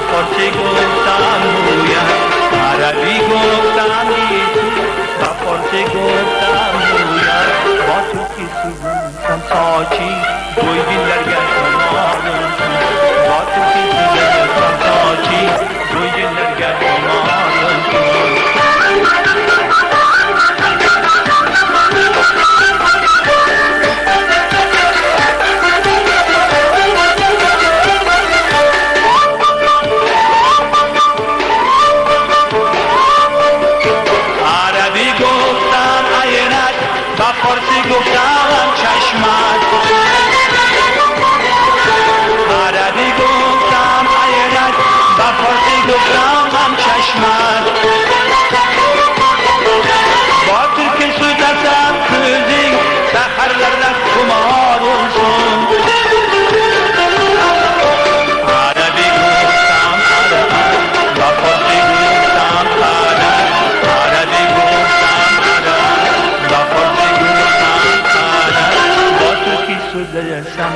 فارسی گفتم مویم عربی گفتم گیسو و فارسی گفتم مویم با ترکی سوزم ساچی گوی دلرگه شمارم با ترکی سوزم ساچی گوی دلرگه شمارم فارسی گفتم چشمت عربی گفتم عینت و فارسی گفتم چشمت با ترکی سوزسم کözing seherlerde kumar olsun عربی گفتم عرب و فارسی گفتم عرب عربی گفتم عرب و فارسی گفتم عرب با ترکی سوزسم